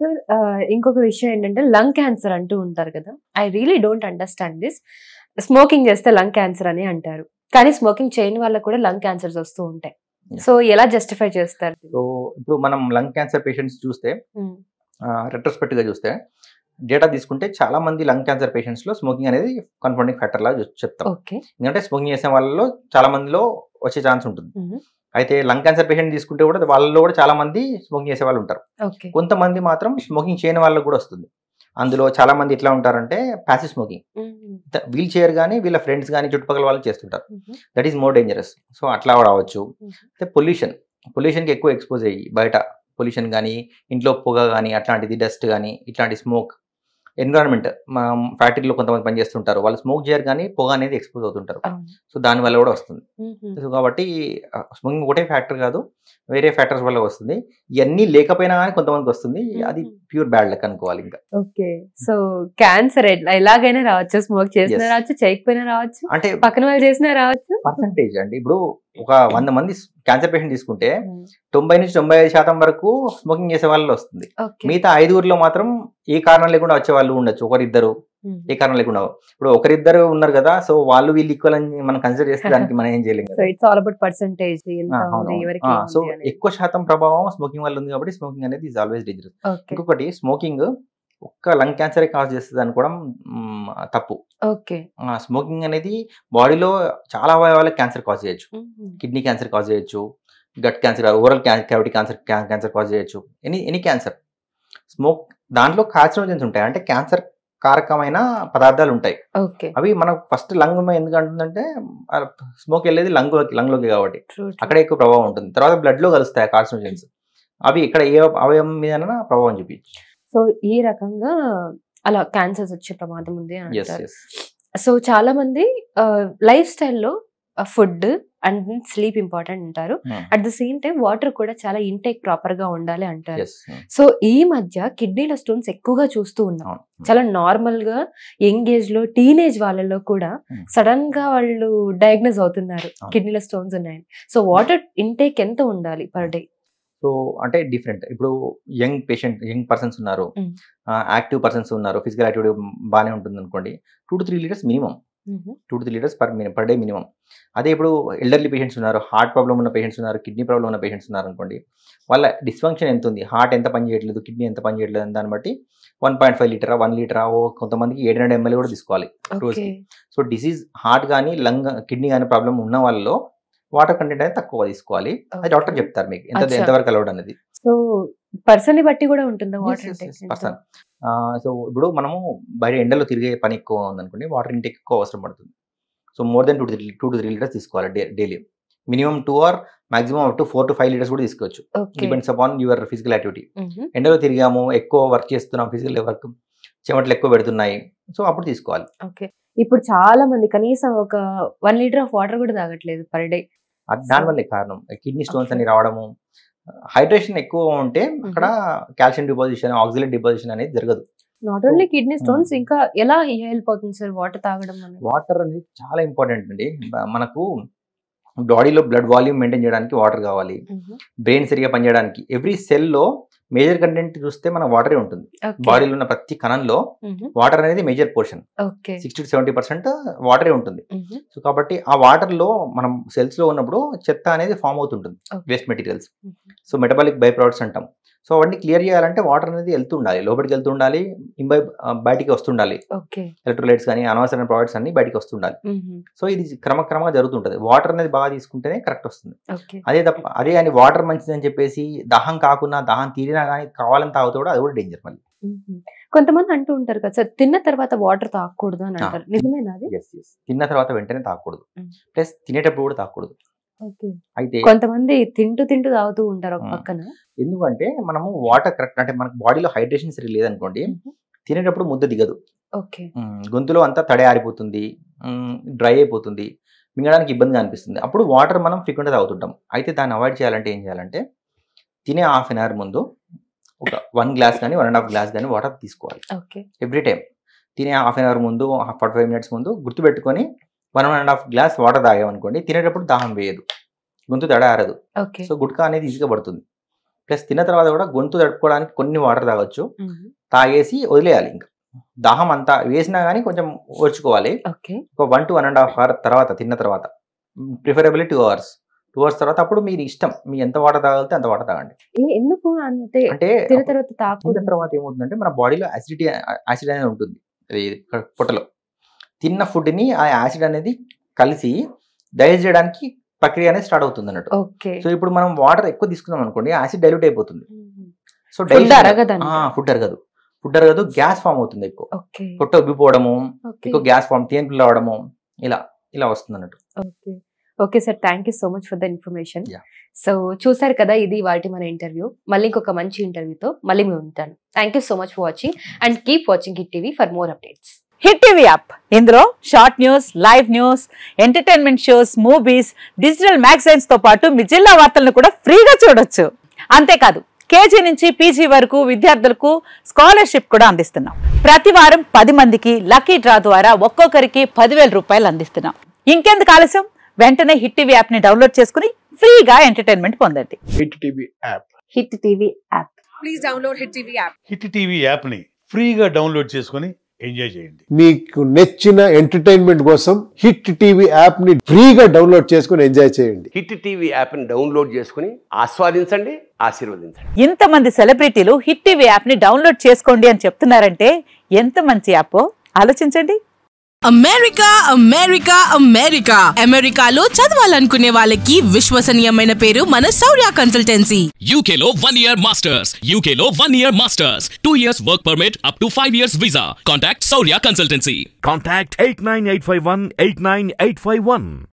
Sir ఇంకొక విషయం ఏంటంటే లంగ్ క్యాన్సర్ అంటూ ఉంటారు కదా. I really don't understand this. Smoking చేస్తే లంగ్ క్యాన్సర్ అని అంటారు, కానీ స్మోకింగ్ చేయని వాళ్ళకు కూడా లంగ్ క్యాన్సర్స్ వస్తూ ఉంటాయి. సో ఎలా జస్టిఫై చేస్తారు? సో ఇప్పుడు మనం లంగ్ క్యాన్సర్ పేషెంట్స్ చూస్తే రెట్రోస్పెక్ట్ గా చూస్తే డేటా తీసుకుంటే చాలా మంది లంగ్ క్యాన్సర్ పేషెంట్స్ లో స్మోకింగ్ అనేది కన్ఫౌండింగ్ ఫ్యాక్టర్ లా చెప్తాం. ఎందుకంటే స్మోకింగ్ చేసే వాళ్ళలో చాలా మందిలో వచ్చే ఛాన్స్ ఉంటుంది. అయితే లంగ్ క్యాన్సర్ పేషెంట్ తీసుకుంటే కూడా వాళ్ళలో కూడా చాలా మంది స్మోకింగ్ చేసే వాళ్ళు ఉంటారు. కొంతమంది మాత్రం స్మోకింగ్ చేయని వాళ్ళకి కూడా వస్తుంది. అందులో చాలా మంది ఎట్లా ఉంటారంటే ప్యాసివ్ స్మోకింగ్, వీల్ చైర్ కానీ వీళ్ళ ఫ్రెండ్స్ కానీ చుట్టుపక్కల వాళ్ళు చేస్తుంటారు. That is more dangerous. So అట్లా రావచ్చు. అయితే పొల్యూషన్కి ఎక్కువ ఎక్స్పోజ్ అయ్యి బయట పొల్యూషన్ కానీ ఇంట్లో పొగ కానీ అట్లాంటిది డస్ట్ కానీ ఇట్లాంటి స్మోక్ ఎన్విరాన్మెంట్ ఫ్యాక్టరీలో కొంతమంది పనిచేస్తుంటారు, వాళ్ళు స్మోక్ చేయరు కానీ పొగ అనేది ఎక్స్పోజ్ అవుతుంటారు. సో దాని వల్ల కూడా వస్తుంది. సో కాబట్టి స్మోకింగ్ ఒకటే ఫ్యాక్టర్ కాదు, వేరే ఫ్యాక్టర్స్ వల్ల వస్తుంది. ఇవన్నీ లేకపోయినా కానీ కొంతమందికి వస్తుంది. అది ప్యూర్ బ్యాడ్ లక్ అనుకోవాలి. ఇంకా ఓకే. సో క్యాన్సర్ ఎలాగైనా రావచ్చు, స్మోక్ చేసినా రావచ్చు, చేయకపోయినా రావచ్చు, అంటే పక్కన వాళ్ళు చేసినా రావచ్చు. పర్సంటేజ్ అండి, ఇప్పుడు ఒక 100 మంది క్యాన్సర్ పేషెంట్ తీసుకుంటే 90 నుంచి 95% వరకు స్మోకింగ్ చేసే వాళ్ళు వస్తుంది. మిగతా 5 మాత్రం ఏ కారణం లేకుండా వచ్చే వాళ్ళు ఉండొచ్చు, ఒకరిద్దరు ఏ కారణం లేకుండా. ఇప్పుడు ఒకరిద్దరు ఉన్నారు కదా, సో వాళ్ళు వీళ్ళు ఈక్వల్ అని మనం కన్సిడర్ చేస్తే దానికి మనం ఏం చేయలేము. సో ఎక్కువ శాతం ప్రభావం స్మోకింగ్ వల్ల ఉంది కాబట్టి స్మోకింగ్ అనేది ఈజ్ ఆల్వేస్ డేంజరస్. ఇంకొకటి స్మోకింగ్ ఒక్క లంగ్ క్యాన్సర్ కాజ్ చేస్తుంది అనుకోవడం తప్పు. స్మోకింగ్ అనేది బాడీలో చాలా అవయవాలకు క్యాన్సర్ కాజ్ చేయొచ్చు. కిడ్నీ క్యాన్సర్ కాజ్ చేయొచ్చు, gut cancer, oral cavity cancer cause చేయొచ్చు, ఎనీ క్యాన్సర్. స్మోక్ దాంట్లో కార్సినోజన్స్ ఉంటాయి, అంటే క్యాన్సర్ కారకమైన పదార్థాలు ఉంటాయి. అవి మనకు ఫస్ట్ లంగ్ ఎందుకు అంటుందంటే స్మోక్ వెళ్ళేది లంగ్లోకి కాబట్టి అక్కడ ఎక్కువ ప్రభావం ఉంటుంది. తర్వాత బ్లడ్ లో కలుస్తాయి కార్సినోజన్స్, అవి ఇక్కడ ఏ అవయవం మీద ప్రభావం చూపించు. సో ఈ రకంగా అలా క్యాన్సర్స్ వచ్చే ప్రమాదం ఉంది అంటారు. సో చాలా మంది లైఫ్ స్టైల్లో ఫుడ్ అండ్ స్లీప్ ఇంపార్టెంట్ అంటారు. At the same time water కూడా చాలా ఇంటేక్ ప్రాపర్ గా ఉండాలి అంటారు. సో ఈ మధ్య కిడ్నీలో స్టోన్స్ ఎక్కువగా చూస్తూ ఉన్నాం. చాలా నార్మల్ గా యంగ్ ఏజ్ లో టీనేజ్ వాళ్ళలో కూడా సడన్ గా వాళ్ళు డయాగ్నోస్ అవుతున్నారు కిడ్నీలో స్టోన్స్ ఉన్నాయని. సో వాటర్ ఇంటేక్ ఎంత ఉండాలి పర్ డే? సో అంటే డిఫరెంట్. ఇప్పుడు యంగ్ పర్సన్స్ ఉన్నారు, యాక్టివ్ పర్సన్స్ ఉన్నారు, ఫిజికల్ యాక్టివిటీ బాగానే ఉంటుంది అనుకోండి, 2 to 3 litres minimum, 2 to 3 litres per day minimum. అదే ఇప్పుడు ఎల్డర్లీ పేషెంట్స్ ఉన్నారు, హార్ట్ ప్రాబ్లం ఉన్న పేషెంట్స్ ఉన్నారు, కిడ్నీ ప్రాబ్లం ఉన్న పేషెంట్స్ ఉన్నారు అనుకోండి, వాళ్ళ డిస్ఫంక్షన్ ఎంత ఉంది, హార్ట్ ఎంత పని చేయట్లేదు, కిడ్నీ ఎంత పని చేయట్లేదు అని దాన్ని బట్టి 1.5 లీటరా 1 లీటరా, కొంతమందికి 700 ml కూడా తీసుకోవాలి రోజుకి. సో డిసీజ్ హార్ట్ కానీ కిడ్నీ కానీ ప్రాబ్లం ఉన్న వాళ్ళలో వాటర్ కంటెంట్ అనేది తక్కువ తీసుకోవాలి. అది డాక్టర్ చెప్తారు మీకు ఎంతవరకు అలౌడ్ అనేది. సో పర్సన్ బట్టి కూడా ఉంటుందా వాటర్ పర్సన్. సో ఇప్పుడు మనము బయట ఎండలో తిరిగే పని ఎక్కువ ఉందనుకోండి, వాటర్ ఇంటేక్ ఎక్కువ అవసరం పడుతుంది. So more than 2 to 3 litres తీసుకోవాలి daily. Minimum 2 or maximum up to 4 to 5 litres కూడా తీసుకోవచ్చు, depends upon your physical activity. ఎండలో తిరిగాము, ఎక్కువ వర్క్ చేస్తున్నాం, ఫిజికల్ వర్క్ చెమటలు ఎక్కువ పెడుతున్నాయి, సో అప్పుడు తీసుకోవాలి. ఇప్పుడు చాలా మంది కనీసం ఒక 1 లీటర్ ఆఫ్ వాటర్ కూడా తాగట్లేదు పర్ డే. దానివల్లే కారణం కిడ్నీ స్టోన్స్ అని రావడము. హైడ్రేషన్ ఎక్కువ ఉంటే అక్కడ కాల్షియం డిపాజిషన్, ఆక్సిలేట్ డిపాజిషన్ అనేది జరగదు. నాట్ ఓన్లీ కిడ్నీ స్టోన్స్, ఇంకా ఎలా హెల్ప్ అవుతుంది సార్ వాటర్ తాగడం? వాటర్ అనేది చాలా ఇంపార్టెంట్ అండి. మనకు బాడీలో బ్లడ్ వాల్యూమ్ మెయింటైన్ చేయడానికి వాటర్ కావాలి, బ్రెయిన్ సరిగా పనిచేయడానికి. ఎవ్రీ సెల్లో మేజర్ కంటెంట్ చూస్తే మన వాటరే ఉంటుంది. బాడీలో ఉన్న ప్రతి కణంలో వాటర్ అనేది మేజర్ పోర్షన్, 60 to 70% వాటరే ఉంటుంది. సో కాబట్టి ఆ వాటర్ లో మనం సెల్స్ లో ఉన్నప్పుడు చెత్త అనేది ఫామ్ అవుతుంటుంది, waste materials. So metabolic by products అంటాం. సో అవన్నీ క్లియర్ చేయాలంటే వాటర్ అనేది వెళ్తుండాలి, లోపలికి వెళ్తుండాలి, బయటికి వస్తుండాలి. ఎలక్ట్రోలైట్స్ కానీ అనవసరమైన ప్రొడక్ట్స్ అన్ని బయటికి వస్తుండాలి. సో ఇది క్రమంగా జరుగుతుంటది. వాటర్ అనేది బాగా తీసుకుంటేనే కరెక్ట్ వస్తుంది. అదే అని వాటర్ మంచిది అని చెప్పేసి దాహం కాకుండా, దాహం తీరినా కానీ కావాలని తాగుతూ కూడా అది కూడా డేంజర్. మళ్ళీ కొంతమంది అంటూ ఉంటారు కదా సార్, తిన్న తర్వాత వాటర్ తాగకూడదు అని అంటారు, నిజమేనా? తిన్న తర్వాత వెంటనే తాగకూడదు, ప్లస్ తినేటప్పుడు కూడా తాగకూడదు. అయితే కొంతమంది తింటూ తాగుతూ ఉంటారు ఒక పక్కన. ఎందుకంటే మనము వాటర్ కరెక్ట్, అంటే మనకు బాడీలో హైడ్రేషన్ సరిగ్గా లేదనుకోండి, తినేటప్పుడు ముద్ద దిగదు, గొంతులో అంతా తడి ఆరిపోతుంది, డ్రై అయిపోతుంది, మింగడానికి ఇబ్బందిగా అనిపిస్తుంది. అప్పుడు వాటర్ మనం ఫ్రీక్వెంట్గా తాగుతుంటాం. అయితే దాన్ని అవాయిడ్ చేయాలంటే ఏం చేయాలంటే, తినే హాఫ్ అన్ అవర్ ముందు ఒక 1 గ్లాస్ కానీ 1.5 గ్లాస్ కానీ వాటర్ తీసుకోవాలి ఎవ్రీ టైం. తినే హాఫ్ అన్ అవర్ ముందు, 45 minutes ముందు గుర్తుపెట్టుకొని 1.5 గ్లాస్ వాటర్ తాగామనుకోండి, తినేటప్పుడు దాహం వేయదు, గొంతు తడ ఆరదు. సో గుట్కా అనేది ఈజీగా పడుతుంది. ప్లస్ తిన్న తర్వాత కూడా గొంతు తడుపుకోవడానికి కొన్ని వాటర్ తాగొచ్చు, తాగేసి వదిలేయాలి. ఇంకా దాహం అంతా వేసినా కానీ కొంచెం ఓర్చుకోవాలి. ఒక 1 to 1.5 hours తర్వాత తిన్న తర్వాత, ప్రిఫరబుల్లీ 2 hours తర్వాత అప్పుడు మీరు ఇష్టం, మీ ఎంత వాటర్ తాగితే అంత వాటర్ తాగండి. ఎందుకు అంటే తిన్న తర్వాత ఏమవుతుందంటే మన బాడీలో యాసిడ్ అనేది ఉంటుంది పొట్టలో. తిన్న ఫుడ్ ని ఆ యాసిడ్ అనేది కలిసి డైజెస్ట్ చేయడానికి ప్రక్రియ అనేది స్టార్ట్ అవుతుంది అన్నట్టు. సో ఇప్పుడు మనం వాటర్ ఎక్కువ తీసుకున్నాం అనుకోండి, యాసిడ్ డైల్యూట్ అయిపోతుంది. సో ఫుడ్ అరగదు, గ్యాస్ ఫామ్ అవుతుంది ఎక్కువ, పొట్ట ఉబ్బిపోవడము, ఎక్కువ గ్యాస్ ఫామ్, తేన్పులు రావడము, ఇలా వస్తుంది అన్నట్టు. Okay sir, thank you so much for the information. So చూసారు కదా, ఇది వాటి మన ఇంటర్వ్యూ. మళ్ళీ ఇంకొక మంచి ఇంటర్వ్యూతో మళ్ళీ మేము ఉంటాను. Thank you so much for watching and keep watching hit TV for more updates. Hit TV app, ఇందులో short news, live news, entertainment shows, movies, digital magazines తో పాటు మీ జిల్లా వార్తలను కూడా ఫ్రీగా చూడొచ్చు. అంతేకాదు కేజీ నుంచి పీజీ వరకు విద్యార్థులకు స్కాలర్షిప్ కూడా అందిస్తున్నాం. ప్రతి వారం 10 మందికి లక్కీ డ్రా ద్వారా ఒక్కొక్కరికి 10,000 రూపాయలు అందిస్తున్నాం. ఇంకెందుకు ఆలస్యం, వెంటనే హిట్ టీవీ యాప్ ని డౌన్లోడ్ చేసుకుని ఫ్రీగా ఎంటర్టైన్మెంట్ పొందండి. Hit TV app. Hit TV app. Please download hit TV app. Hit TV app ని ఫ్రీగా డౌన్లోడ్ చేసుకుని ఎంజాయ్ చేయండి. మీకు నచ్చిన ఎంటర్టైన్మెంట్ కోసం హిట్ టీవీ యాప్ ని ఫ్రీగా డౌన్లోడ్ చేసుకుని ఎంజాయ్ చేయండి. హిట్ టీవీ యాప్ ని డౌన్లోడ్ చేసుకుని ఆస్వాదించండి, ఆశీర్వదించండి. ఇంతమంది సెలబ్రిటీలు హిట్ టీవీ యాప్ ని డౌన్లోడ్ చేసుకోండి అని చెప్తున్నారంటే ఎంత మంచి యాప్ ఆలోచించండి. అమెరికాలో చదవాలనుకునే వాళ్ళకి విశ్వసనీయమైన పేరు మన శౌర్య కన్సల్టెన్సీ. UK లో 1 year masters, UK లో 1 year masters, 2 years work permit up to 5 years visa. Contact Saurya Consultancy. Contact 89851 89851.